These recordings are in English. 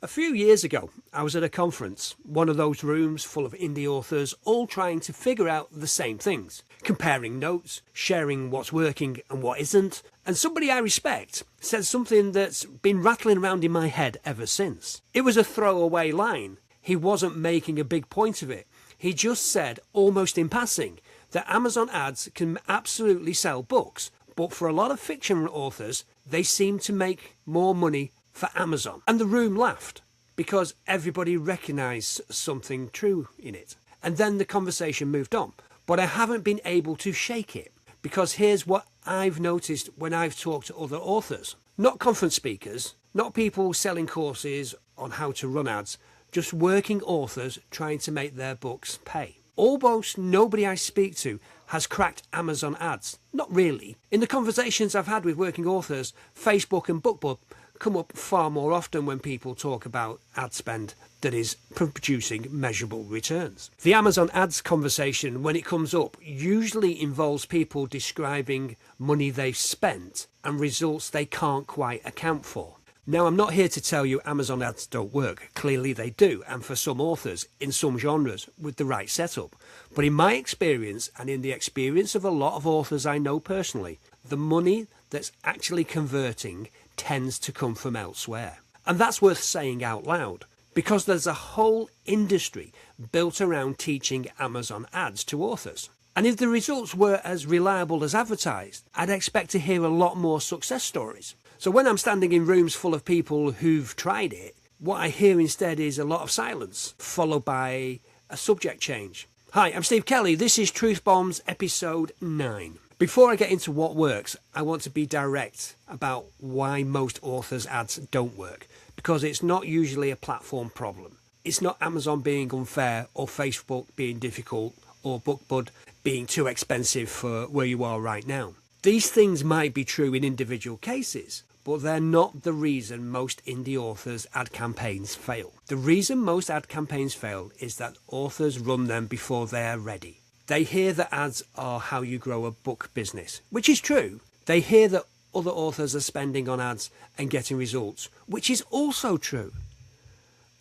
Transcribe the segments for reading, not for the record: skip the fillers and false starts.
A few years ago, I was at a conference, one of those rooms full of indie authors all trying to figure out the same things, comparing notes, sharing what's working and what isn't, and somebody I respect said something that's been rattling around in my head ever since. It was a throwaway line. He wasn't making a big point of it. He just said, almost in passing, that Amazon ads can absolutely sell books, but for a lot of fiction authors, they seem to make more money for Amazon. And the room laughed because everybody recognised something true in it. And then the conversation moved on. But I haven't been able to shake it because here's what I've noticed when I've talked to other authors. Not conference speakers, not people selling courses on how to run ads, just working authors trying to make their books pay. Almost nobody I speak to has cracked Amazon ads. Not really. In the conversations I've had with working authors, Facebook and BookBub come up far more often when people talk about ad spend that is producing measurable returns. The Amazon ads conversation, when it comes up, usually involves people describing money they've spent and results they can't quite account for. Now, I'm not here to tell you Amazon ads don't work. Clearly they do, and for some authors, in some genres, with the right setup. But in my experience, and in the experience of a lot of authors I know personally, the money that's actually converting tends to come from elsewhere. And that's worth saying out loud, because there's a whole industry built around teaching Amazon ads to authors. And if the results were as reliable as advertised, I'd expect to hear a lot more success stories. So when I'm standing in rooms full of people who've tried it, what I hear instead is a lot of silence, followed by a subject change. Hi, I'm Steve Kelly. This is Truth Bombs episode 9. Before I get into what works, I want to be direct about why most authors' ads don't work, because it's not usually a platform problem. It's not Amazon being unfair, or Facebook being difficult, or BookBub being too expensive for where you are right now. These things might be true in individual cases, but they're not the reason most indie authors' ad campaigns fail. The reason most ad campaigns fail is that authors run them before they're ready. They hear that ads are how you grow a book business, which is true. They hear that other authors are spending on ads and getting results, which is also true.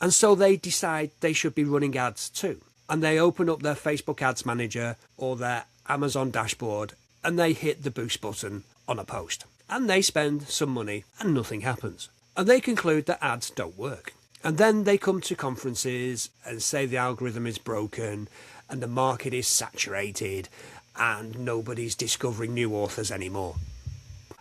And so they decide they should be running ads too. And they open up their Facebook Ads Manager or their Amazon dashboard and they hit the boost button on a post. And they spend some money and nothing happens. And they conclude that ads don't work. And then they come to conferences and say the algorithm is broken and the market is saturated and nobody's discovering new authors anymore.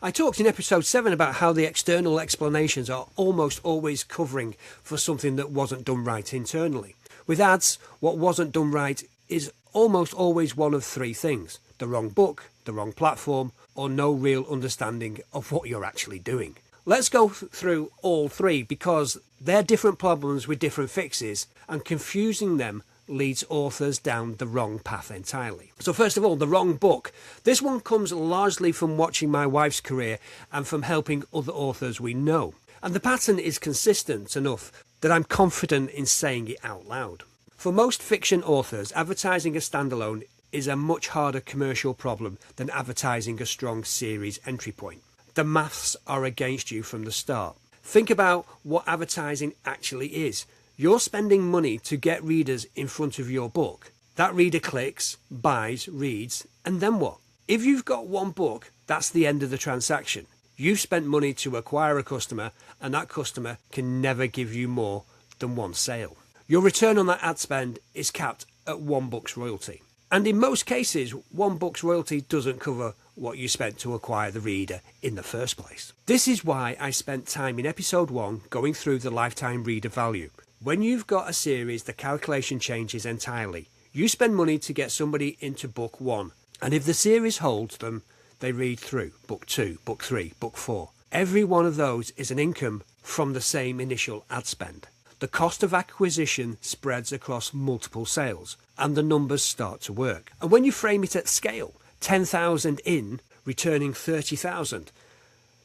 I talked in episode 7 about how the external explanations are almost always covering for something that wasn't done right internally. With ads, what wasn't done right is almost always one of 3 things: the wrong book, the wrong platform, or no real understanding of what you're actually doing. Let's go through all 3 because they're different problems with different fixes, and confusing them leads authors down the wrong path entirely. So first of all, the wrong book. This one comes largely from watching my wife's career and from helping other authors we know. And the pattern is consistent enough that I'm confident in saying it out loud. For most fiction authors, advertising a standalone is a much harder commercial problem than advertising a strong series entry point. The maths are against you from the start. Think about what advertising actually is. You're spending money to get readers in front of your book. That reader clicks, buys, reads, and then what? If you've got one book, that's the end of the transaction. You've spent money to acquire a customer, and that customer can never give you more than one sale. Your return on that ad spend is capped at one book's royalty. And in most cases, one book's royalty doesn't cover what you spent to acquire the reader in the first place. This is why I spent time in episode 1 going through the lifetime reader value. When you've got a series, the calculation changes entirely. You spend money to get somebody into book 1, and if the series holds them, they read through book 2, book 3, book 4. Every one of those is an income from the same initial ad spend. The cost of acquisition spreads across multiple sales, and the numbers start to work. And when you frame it at scale, 10,000 in, returning 30,000,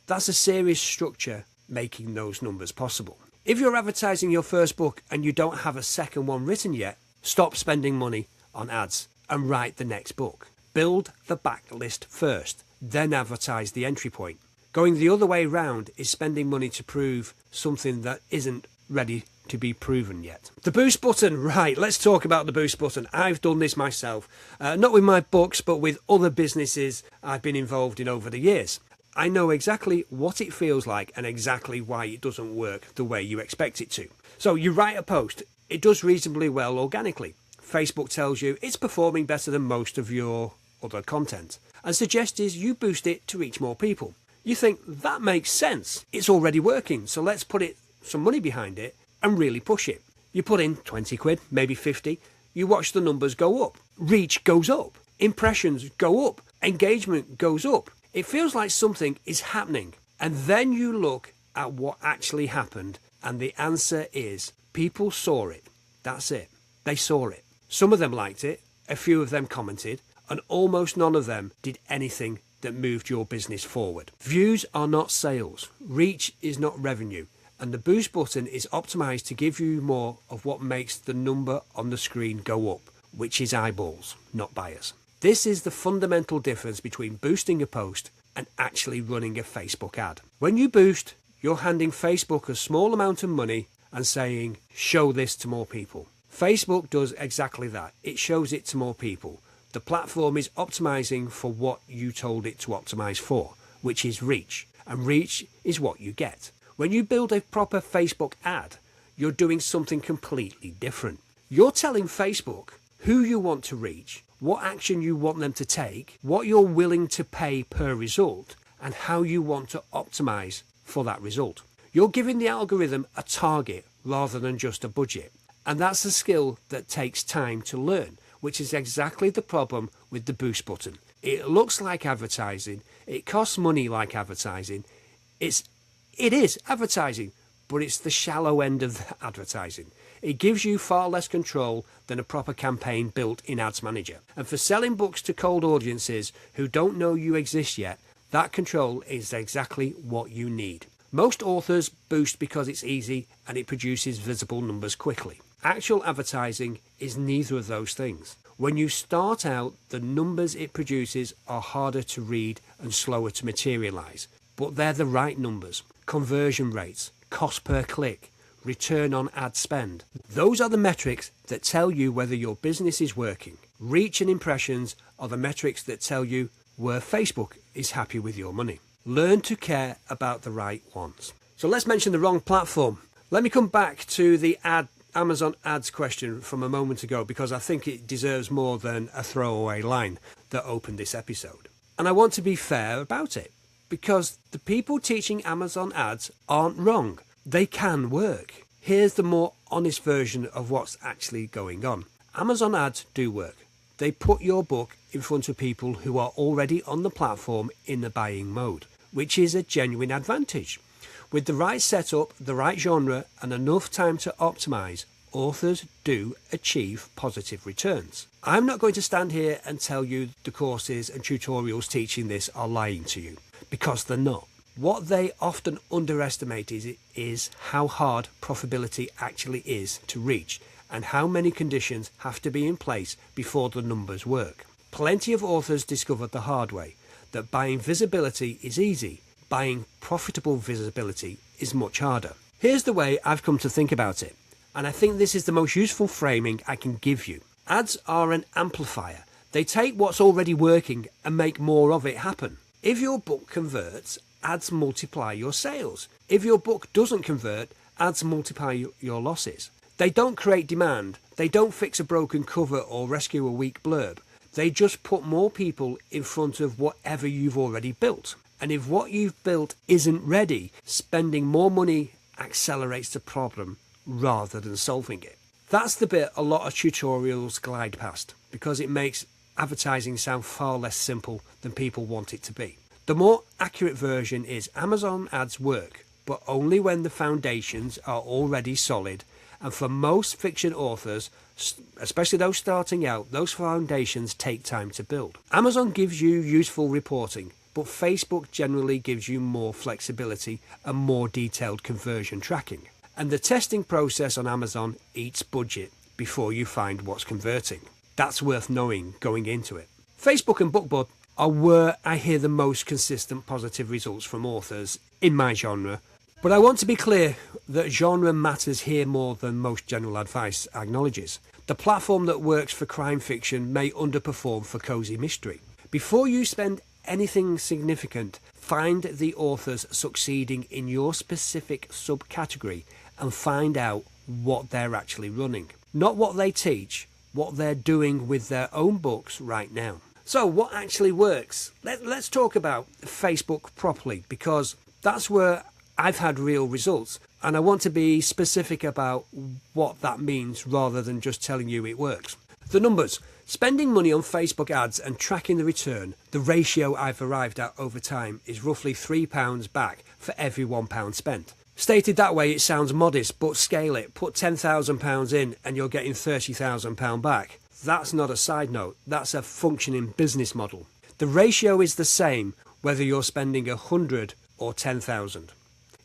that's a series structure making those numbers possible. If you're advertising your first book and you don't have a second one written yet, stop spending money on ads and write the next book. Build the backlist first, then advertise the entry point. Going the other way round is spending money to prove something that isn't ready to be proven yet. The boost button, right, let's talk about the boost button. I've done this myself, not with my books, but with other businesses I've been involved in over the years. I know exactly what it feels like and exactly why it doesn't work the way you expect it to. So you write a post, it does reasonably well organically. Facebook tells you it's performing better than most of your other content and suggests you boost it to reach more people. You think that makes sense, it's already working, so let's put some money behind it and really push it. You put in 20 quid, maybe 50, you watch the numbers go up, reach goes up, impressions go up, engagement goes up. It feels like something is happening, and then you look at what actually happened, and the answer is people saw it. That's it. They saw it. Some of them liked it, a few of them commented, and almost none of them did anything that moved your business forward. Views are not sales, reach is not revenue, and the boost button is optimized to give you more of what makes the number on the screen go up, which is eyeballs, not buyers. This is the fundamental difference between boosting a post and actually running a Facebook ad. When you boost, you're handing Facebook a small amount of money and saying, show this to more people. Facebook does exactly that. It shows it to more people. The platform is optimizing for what you told it to optimize for, which is reach. And reach is what you get. When you build a proper Facebook ad, you're doing something completely different. You're telling Facebook who you want to reach, what action you want them to take, what you're willing to pay per result, and how you want to optimize for that result. You're giving the algorithm a target rather than just a budget. And that's a skill that takes time to learn, which is exactly the problem with the boost button. It looks like advertising, it costs money like advertising, it is advertising, but it's the shallow end of the advertising. It gives you far less control than a proper campaign built in Ads Manager. And for selling books to cold audiences who don't know you exist yet, that control is exactly what you need. Most authors boost because it's easy and it produces visible numbers quickly. Actual advertising is neither of those things. When you start out, the numbers it produces are harder to read and slower to materialize, but they're the right numbers. Conversion rates, cost per click, return on ad spend. Those are the metrics that tell you whether your business is working. Reach and impressions are the metrics that tell you where Facebook is happy with your money. Learn to care about the right ones. So let's mention the wrong platform. Let me come back to the Amazon ads question from a moment ago, because I think it deserves more than a throwaway line that opened this episode. And I want to be fair about it, because the people teaching Amazon ads aren't wrong. They can work. Here's the more honest version of what's actually going on. Amazon ads do work. They put your book in front of people who are already on the platform in the buying mode, which is a genuine advantage. With the right setup, the right genre, and enough time to optimize, authors do achieve positive returns. I'm not going to stand here and tell you the courses and tutorials teaching this are lying to you, because they're not. What they often underestimate is how hard profitability actually is to reach, and how many conditions have to be in place before the numbers work. Plenty of authors discovered the hard way that buying visibility is easy, buying profitable visibility is much harder. Here's the way I've come to think about it, and I think this is the most useful framing I can give you. Ads are an amplifier. They take what's already working and make more of it happen. If your book converts, ads multiply your sales. If your book doesn't convert, ads multiply your losses. They don't create demand. They don't fix a broken cover or rescue a weak blurb. They just put more people in front of whatever you've already built. And if what you've built isn't ready, spending more money accelerates the problem rather than solving it. That's the bit a lot of tutorials glide past, because it makes advertising sound far less simple than people want it to be. The more accurate version is Amazon ads work, but only when the foundations are already solid. And for most fiction authors, especially those starting out, those foundations take time to build. Amazon gives you useful reporting, but Facebook generally gives you more flexibility and more detailed conversion tracking. And the testing process on Amazon eats budget before you find what's converting. That's worth knowing going into it. Facebook and BookBub are where I hear the most consistent positive results from authors in my genre, But I want to be clear that genre matters here more than most general advice acknowledges. The platform that works for crime fiction may underperform for cozy mystery. Before you spend anything significant, find the authors succeeding in your specific subcategory and find out what they're actually running. Not what they teach, what they're doing with their own books right now. So what actually works? Let's talk about Facebook properly, because that's where I've had real results, and I want to be specific about what that means rather than just telling you it works. The numbers. Spending money on Facebook ads and tracking the return, the ratio I've arrived at over time is roughly £3 back for every £1 spent. Stated that way it sounds modest, but scale it. Put £10,000 in and you're getting £30,000 back. That's not a side note, that's a functioning business model. The ratio is the same whether you're spending 100 or 10,000.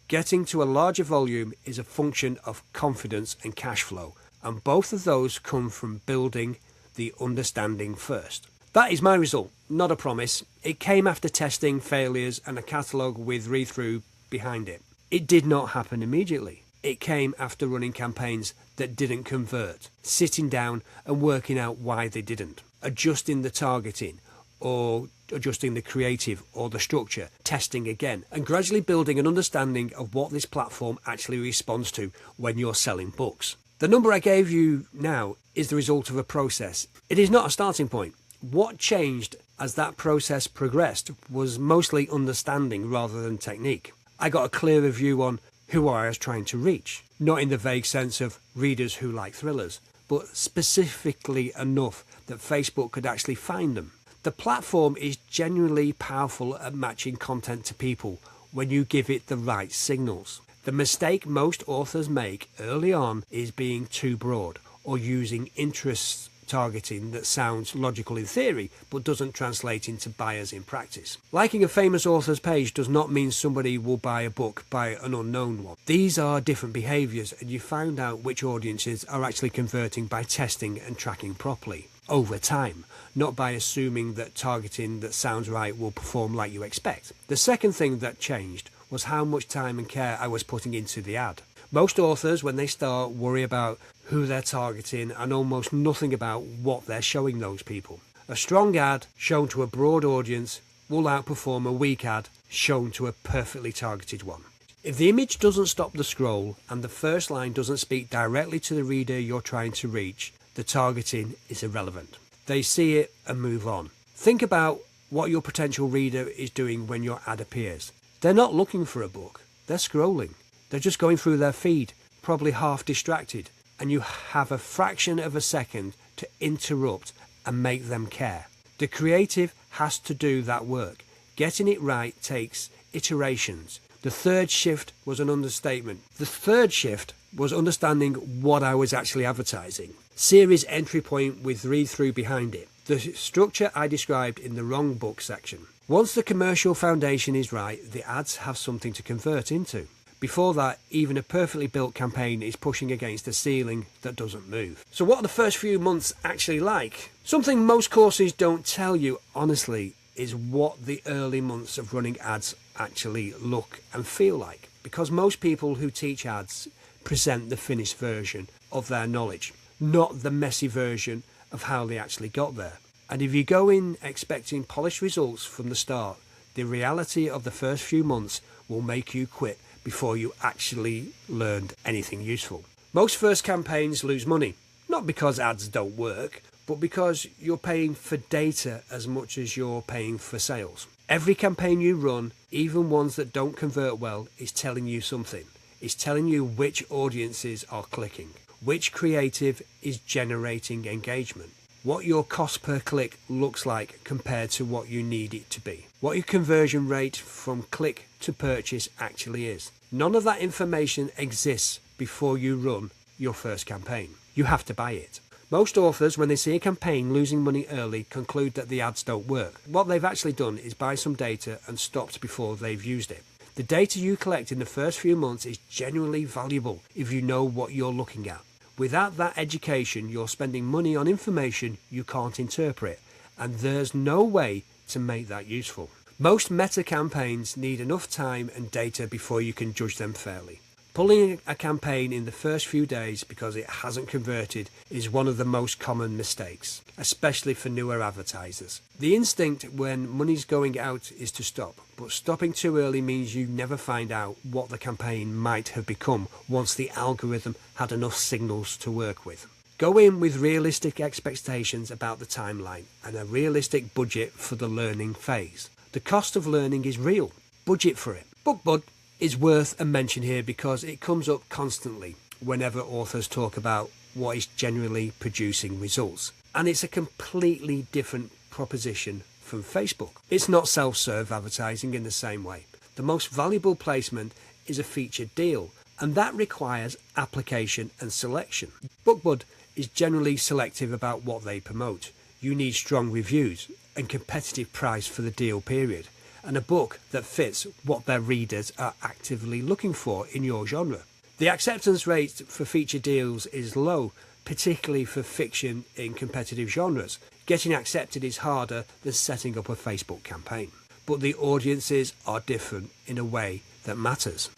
Getting to a larger volume is a function of confidence and cash flow, and both of those come from building the understanding first. That is my result, not a promise. It came after testing, failures, and a catalogue with read-through behind it. It did not happen immediately. It came after running campaigns that didn't convert, sitting down and working out why they didn't, adjusting the targeting or adjusting the creative or the structure, testing again, and gradually building an understanding of what this platform actually responds to when you're selling books. The number I gave you now is the result of a process. It is not a starting point. What changed as that process progressed was mostly understanding rather than technique. I got a clearer view on who I was trying to reach, not in the vague sense of readers who like thrillers, but specifically enough that Facebook could actually find them. The platform is genuinely powerful at matching content to people when you give it the right signals. The mistake most authors make early on is being too broad or using interest targeting that sounds logical in theory but doesn't translate into buyers in practice. Liking a famous author's page does not mean somebody will buy a book by an unknown one. These are different behaviours, and you find out which audiences are actually converting by testing and tracking properly over time, not by assuming that targeting that sounds right will perform like you expect. The second thing that changed was how much time and care I was putting into the ad. Most authors, when they start, worry about who they're targeting and almost nothing about what they're showing those people. A strong ad shown to a broad audience will outperform a weak ad shown to a perfectly targeted one. If the image doesn't stop the scroll and the first line doesn't speak directly to the reader you're trying to reach, the targeting is irrelevant. They see it and move on. Think about what your potential reader is doing when your ad appears. They're not looking for a book, they're scrolling. They're just going through their feed, probably half distracted, and you have a fraction of a second to interrupt and make them care. The creative has to do that work. Getting it right takes iterations. The third shift was an understatement. The third shift was understanding what I was actually advertising. Series entry point with read-through behind it. The structure I described in the wrong book section. Once the commercial foundation is right, the ads have something to convert into. Before that, even a perfectly built campaign is pushing against a ceiling that doesn't move. So what are the first few months actually like? Something most courses don't tell you, honestly, is what the early months of running ads actually look and feel like. Because most people who teach ads present the finished version of their knowledge, not the messy version of how they actually got there. And if you go in expecting polished results from the start, the reality of the first few months will make you quit before you actually learned anything useful. Most first campaigns lose money, not because ads don't work, but because you're paying for data as much as you're paying for sales. Every campaign you run, even ones that don't convert well, is telling you something. It's telling you which audiences are clicking, which creative is generating engagement, what your cost per click looks like compared to what you need it to be, what your conversion rate from click to purchase actually is. None of that information exists before you run your first campaign. You have to buy it. Most authors, when they see a campaign losing money early, conclude that the ads don't work. What they've actually done is buy some data and stopped before they've used it. The data you collect in the first few months is genuinely valuable if you know what you're looking at. Without that education, you're spending money on information you can't interpret, and there's no way to make that useful. Most meta campaigns need enough time and data before you can judge them fairly. Pulling a campaign in the first few days because it hasn't converted is one of the most common mistakes, especially for newer advertisers. The instinct when money's going out is to stop, but stopping too early means you never find out what the campaign might have become once the algorithm had enough signals to work with. Go in with realistic expectations about the timeline and a realistic budget for the learning phase. The cost of learning is real. Budget for it. BookBub is worth a mention here because it comes up constantly whenever authors talk about what is generally producing results. And it's a completely different proposition from Facebook. It's not self-serve advertising in the same way. The most valuable placement is a featured deal, and that requires application and selection. BookBub is generally selective about what they promote. You need strong reviews and competitive price for the deal period, and a book that fits what their readers are actively looking for in your genre. The acceptance rate for feature deals is low, particularly for fiction in competitive genres. Getting accepted is harder than setting up a Facebook campaign, but the audiences are different in a way that matters.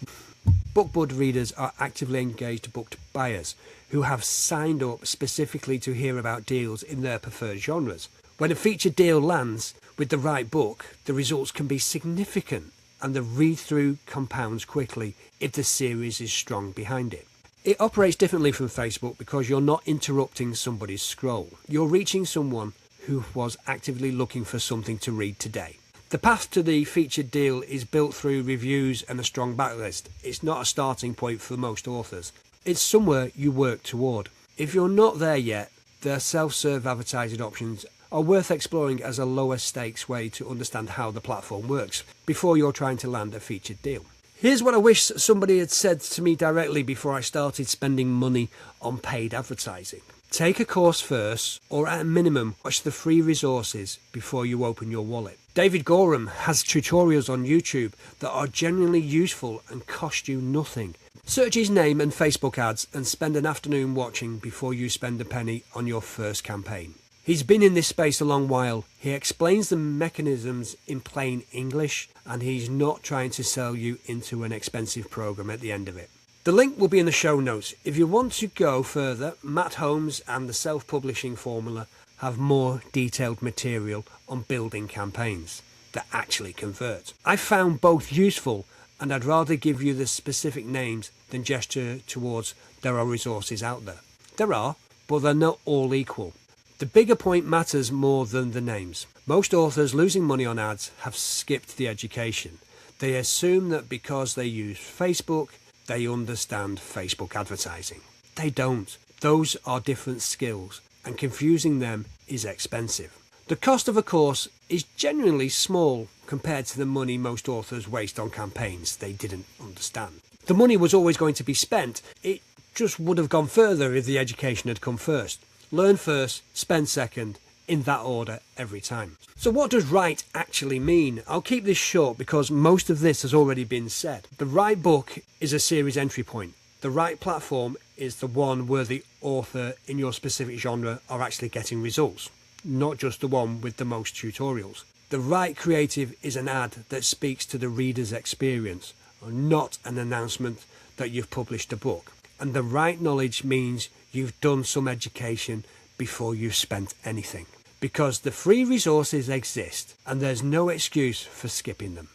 BookBub readers are actively engaged book buyers who have signed up specifically to hear about deals in their preferred genres. When a featured deal lands with the right book, the results can be significant and the read-through compounds quickly if the series is strong behind it. It operates differently from Facebook because you're not interrupting somebody's scroll. You're reaching someone who was actively looking for something to read today. The path to the featured deal is built through reviews and a strong backlist. It's not a starting point for most authors. It's somewhere you work toward. If you're not there yet, the self-serve advertising options are worth exploring as a lower stakes way to understand how the platform works before you're trying to land a featured deal. Here's what I wish somebody had said to me directly before I started spending money on paid advertising. Take a course first, or at a minimum, watch the free resources before you open your wallet. David Gorham has tutorials on YouTube that are genuinely useful and cost you nothing. Search his name and Facebook ads and spend an afternoon watching before you spend a penny on your first campaign. He's been in this space a long while. He explains the mechanisms in plain English, and he's not trying to sell you into an expensive program at the end of it. The link will be in the show notes. If you want to go further, Matt Holmes and the Self-Publishing Formula have more detailed material on building campaigns that actually convert. I found both useful, and I'd rather give you the specific names than gesture towards there are resources out there. There are, but they're not all equal. The bigger point matters more than the names. Most authors losing money on ads have skipped the education. They assume that because they use Facebook, they understand Facebook advertising. They don't. Those are different skills, and confusing them is expensive. The cost of a course is genuinely small compared to the money most authors waste on campaigns they didn't understand. The money was always going to be spent. It just would have gone further if the education had come first. Learn first, spend second, in that order every time. So what does right actually mean? I'll keep this short because most of this has already been said. The right book is a series entry point. The right platform is the one where the author in your specific genre are actually getting results, not just the one with the most tutorials. The right creative is an ad that speaks to the reader's experience, not an announcement that you've published a book. And the right knowledge means you've done some education before you've spent anything. Because the free resources exist and there's no excuse for skipping them.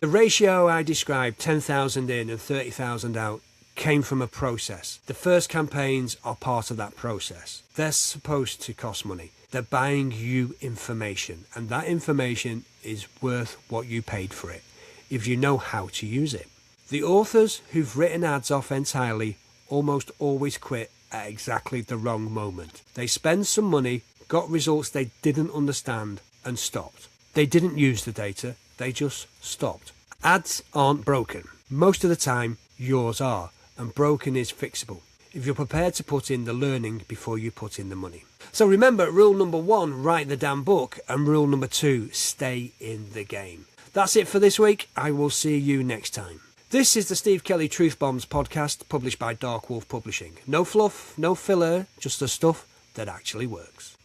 The ratio I described, 10,000 in and 30,000 out, came from a process. The first campaigns are part of that process. They're supposed to cost money. They're buying you information, and that information is worth what you paid for it, if you know how to use it. The authors who've written ads off entirely almost always quit at exactly the wrong moment. They spend some money, got results they didn't understand, and stopped. They didn't use the data, they just stopped. Ads aren't broken. Most of the time, yours are, and broken is fixable if you're prepared to put in the learning before you put in the money. So remember, rule number 1, write the damn book, and rule number 2, stay in the game. That's it for this week. I will see you next time. This is the Steve Kelly Truth Bombs podcast, published by Dark Wolf Publishing. No fluff, no filler, just the stuff that actually works.